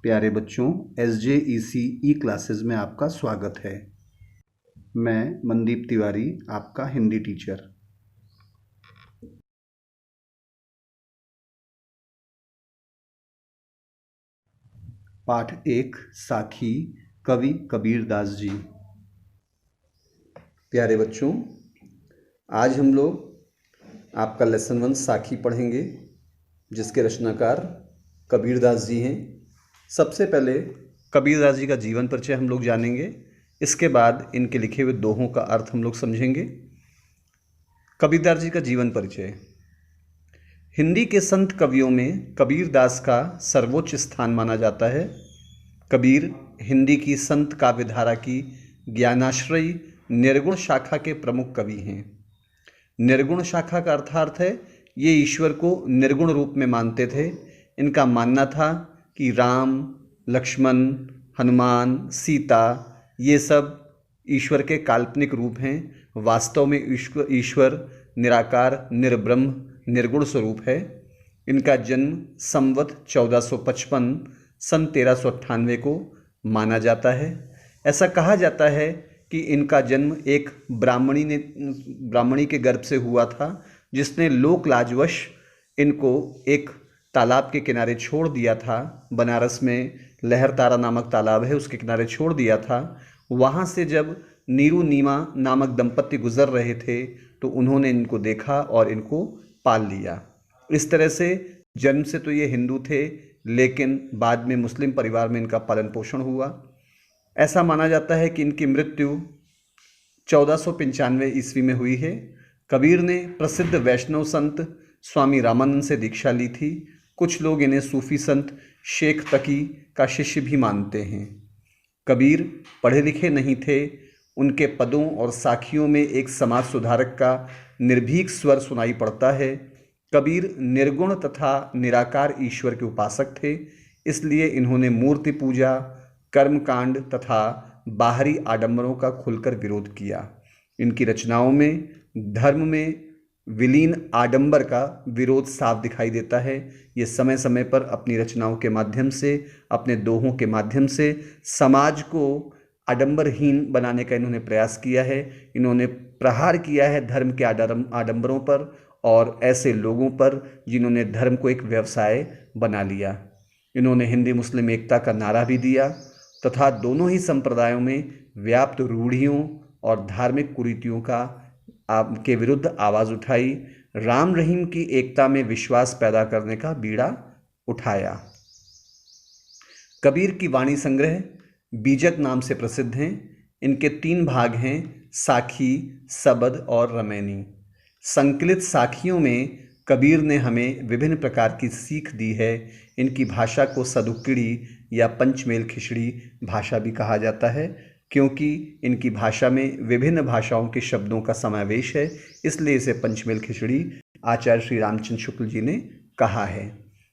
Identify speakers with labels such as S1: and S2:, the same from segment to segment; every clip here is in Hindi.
S1: प्यारे बच्चों, SJEC ई क्लासेस में आपका स्वागत है। मैं मनदीप तिवारी, आपका हिंदी टीचर। पाठ 1 साखी, कवि कबीरदास जी। प्यारे बच्चों, आज हम लोग आपका लेसन 1 साखी पढ़ेंगे, जिसके रचनाकार कबीरदास जी हैं। सबसे पहले कबीरदास जी का जीवन परिचय हम लोग जानेंगे। इसके बाद इनके लिखे हुए दोहों का अर्थ हम लोग समझेंगे। कबीरदास जी का जीवन परिचय। हिंदी के संत कवियों में कबीरदास का सर्वोच्च स्थान माना जाता है। कबीर हिंदी की संत काव्यधारा की ज्ञानाश्रयी निर्गुण शाखा के प्रमुख कवि हैं। निर्गुण शाखा का अर्थार्थ है ये ईश्वर को निर्गुण रूप में मानते थे। इनका मानना था कि राम, लक्ष्मण, हनुमान, सीता ये सब ईश्वर के काल्पनिक रूप हैं। वास्तव में ईश्वर निराकार, निर्ब्रह्म, निर्गुण स्वरूप है। इनका जन्म संवत 1455 सन 1398 को माना जाता है। ऐसा कहा जाता है कि इनका जन्म एक ब्राह्मणी के गर्भ से हुआ था, जिसने लोक लाजवश इनको एक तालाब के किनारे छोड़ दिया था। बनारस में लहरतारा नामक तालाब है, उसके किनारे छोड़ दिया था। वहाँ से जब नीरू नीमा नामक दंपत्ति गुजर रहे थे तो उन्होंने इनको देखा और इनको पाल लिया। इस तरह से जन्म से तो ये हिंदू थे, लेकिन बाद में मुस्लिम परिवार में इनका पालन पोषण हुआ। ऐसा माना जाता है कि इनकी मृत्यु 1495 ईस्वी में हुई है। कबीर ने प्रसिद्ध वैष्णव संत स्वामी रामानंद से दीक्षा ली थी। कुछ लोग इन्हें सूफी संत शेख तकी का शिष्य भी मानते हैं। कबीर पढ़े लिखे नहीं थे। उनके पदों और साखियों में एक समाज सुधारक का निर्भीक स्वर सुनाई पड़ता है। कबीर निर्गुण तथा निराकार ईश्वर के उपासक थे, इसलिए इन्होंने मूर्ति पूजा, कर्मकांड तथा बाहरी आडंबरों का खुलकर विरोध किया। इनकी रचनाओं में धर्म में विलीन आडंबर का विरोध साफ दिखाई देता है। ये समय समय पर अपनी रचनाओं के माध्यम से, अपने दोहों के माध्यम से समाज को आडंबरहीन बनाने का इन्होंने प्रयास किया है। इन्होंने प्रहार किया है धर्म के आडंबरों पर और ऐसे लोगों पर जिन्होंने धर्म को एक व्यवसाय बना लिया। इन्होंने हिंदी मुस्लिम एकता का नारा भी दिया तथा दोनों ही संप्रदायों में व्याप्त रूढ़ियों और धार्मिक कुरीतियों के विरुद्ध आवाज़ उठाई। राम रहीम की एकता में विश्वास पैदा करने का बीड़ा उठाया। कबीर की वाणी संग्रह बीजक नाम से प्रसिद्ध हैं। इनके 3 भाग हैं, साखी, सबद और रमैनी। संकलित साखियों में कबीर ने हमें विभिन्न प्रकार की सीख दी है। इनकी भाषा को सदुक्कड़ी या पंचमेल खिचड़ी भाषा भी कहा जाता है, क्योंकि इनकी भाषा में विभिन्न भाषाओं के शब्दों का समावेश है, इसलिए इसे पंचमेल खिचड़ी आचार्य श्री रामचंद्र शुक्ल जी ने कहा है।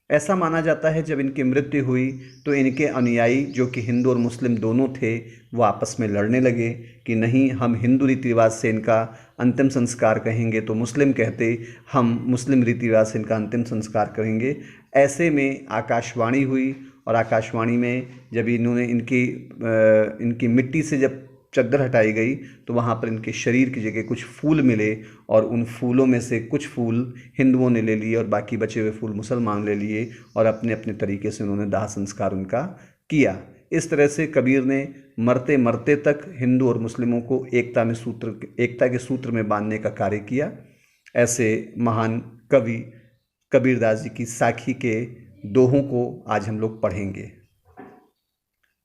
S1: ऐसा माना जाता है जब इनकी मृत्यु हुई तो इनके अनुयायी, जो कि हिंदू और मुस्लिम दोनों थे, वो आपस में लड़ने लगे कि नहीं, हम हिंदू रीति रिवाज से इनका अंतिम संस्कार करेंगे, तो मुस्लिम कहते हम मुस्लिम रीति रिवाज से इनका अंतिम संस्कार करेंगे। ऐसे में आकाशवाणी हुई और आकाशवाणी में जब इन्होंने इनकी मिट्टी से जब चद्दर हटाई गई तो वहाँ पर इनके शरीर की जगह कुछ फूल मिले और उन फूलों में से कुछ फूल हिंदुओं ने ले लिए और बाकी बचे हुए फूल मुसलमान ले लिए और अपने अपने तरीके से उन्होंने दाह संस्कार उनका किया। इस तरह से कबीर ने मरते मरते तक हिंदू और मुस्लिमों को एकता के सूत्र में बांधने का कार्य किया। ऐसे महान कवि कबीरदास जी की साखी के दोहों को आज हम लोग पढ़ेंगे।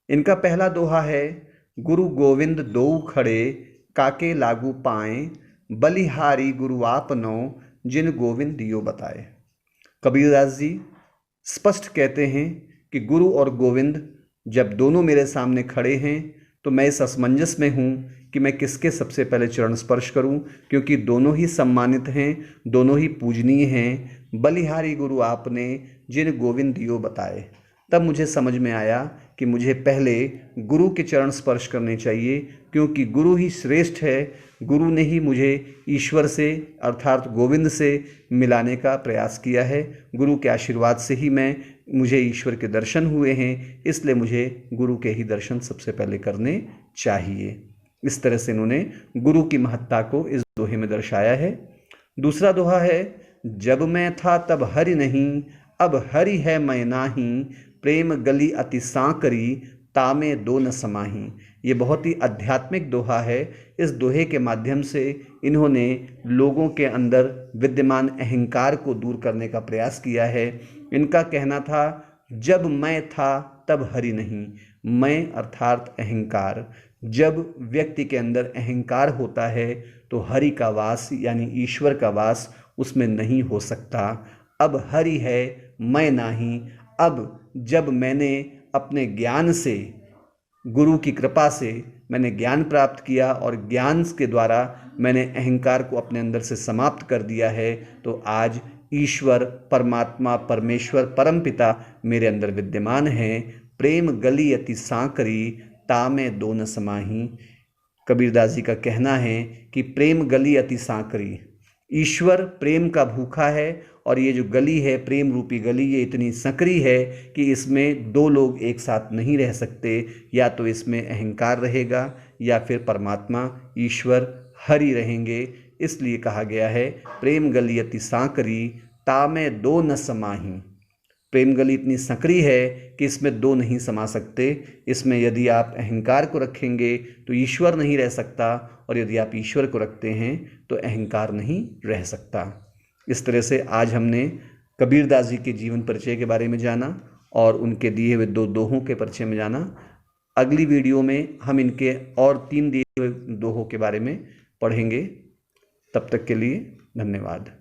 S1: इनका पहला दोहा है, गुरु गोविंद दोऊ खड़े काके लागू पाएं, बलिहारी गुरु आपनो जिन गोविंद दियो बताए। कबीरदास जी स्पष्ट कहते हैं कि गुरु और गोविंद जब दोनों मेरे सामने खड़े हैं तो मैं इस असमंजस में हूँ कि मैं किसके सबसे पहले चरण स्पर्श करूँ, क्योंकि दोनों ही सम्मानित हैं, दोनों ही पूजनीय हैं। बलिहारी गुरु आपने जिन गोविंद दियो बताए। तब मुझे समझ में आया कि मुझे पहले गुरु के चरण स्पर्श करने चाहिए, क्योंकि गुरु ही श्रेष्ठ है। गुरु ने ही मुझे ईश्वर से अर्थात गोविंद से मिलाने का प्रयास किया है। गुरु के आशीर्वाद से ही मुझे ईश्वर के दर्शन हुए हैं, इसलिए मुझे गुरु के ही दर्शन सबसे पहले करने चाहिए। इस तरह से इन्होंने गुरु की महत्ता को इस दोहे में दर्शाया है। दूसरा दोहा है, जब मैं था तब हरि नहीं, अब हरि है मैं नाही, प्रेम गली अति सांकरी, तामे दो न समाही। ये बहुत ही आध्यात्मिक दोहा है। इस दोहे के माध्यम से इन्होंने लोगों के अंदर विद्यमान अहंकार को दूर करने का प्रयास किया है। इनका कहना था, जब मैं था तब हरि नहीं। मैं अर्थात अहंकार, जब व्यक्ति के अंदर अहंकार होता है तो हरि का वास यानी ईश्वर का वास उसमें नहीं हो सकता। अब हरि है मैं नाही। अब जब मैंने अपने ज्ञान से, गुरु की कृपा से मैंने ज्ञान प्राप्त किया और ज्ञान के द्वारा मैंने अहंकार को अपने अंदर से समाप्त कर दिया है, तो आज ईश्वर, परमात्मा, परमेश्वर, परमपिता मेरे अंदर विद्यमान है। प्रेम गली अति सांकरी, तामे दो न समाही। कबीरदास जी का कहना है कि प्रेम गली अति सांकरी, ईश्वर प्रेम का भूखा है और ये जो गली है, प्रेम रूपी गली, ये इतनी संकरी है कि इसमें दो लोग एक साथ नहीं रह सकते। या तो इसमें अहंकार रहेगा या फिर परमात्मा ईश्वर हरि रहेंगे। इसलिए कहा गया है, प्रेम गली अति सांकरी, तामे दो न समाही। प्रेम गली इतनी संकरी है कि इसमें दो नहीं समा सकते। इसमें यदि आप अहंकार को रखेंगे तो ईश्वर नहीं रह सकता, और यदि आप ईश्वर को रखते हैं तो अहंकार नहीं रह सकता। इस तरह से आज हमने कबीरदास जी के जीवन परिचय के बारे में जाना और उनके दिए हुए दो दोहों के परिचय में जाना। अगली वीडियो में हम इनके और 3 दिए हुए दोहों के बारे में पढ़ेंगे। तब तक के लिए धन्यवाद।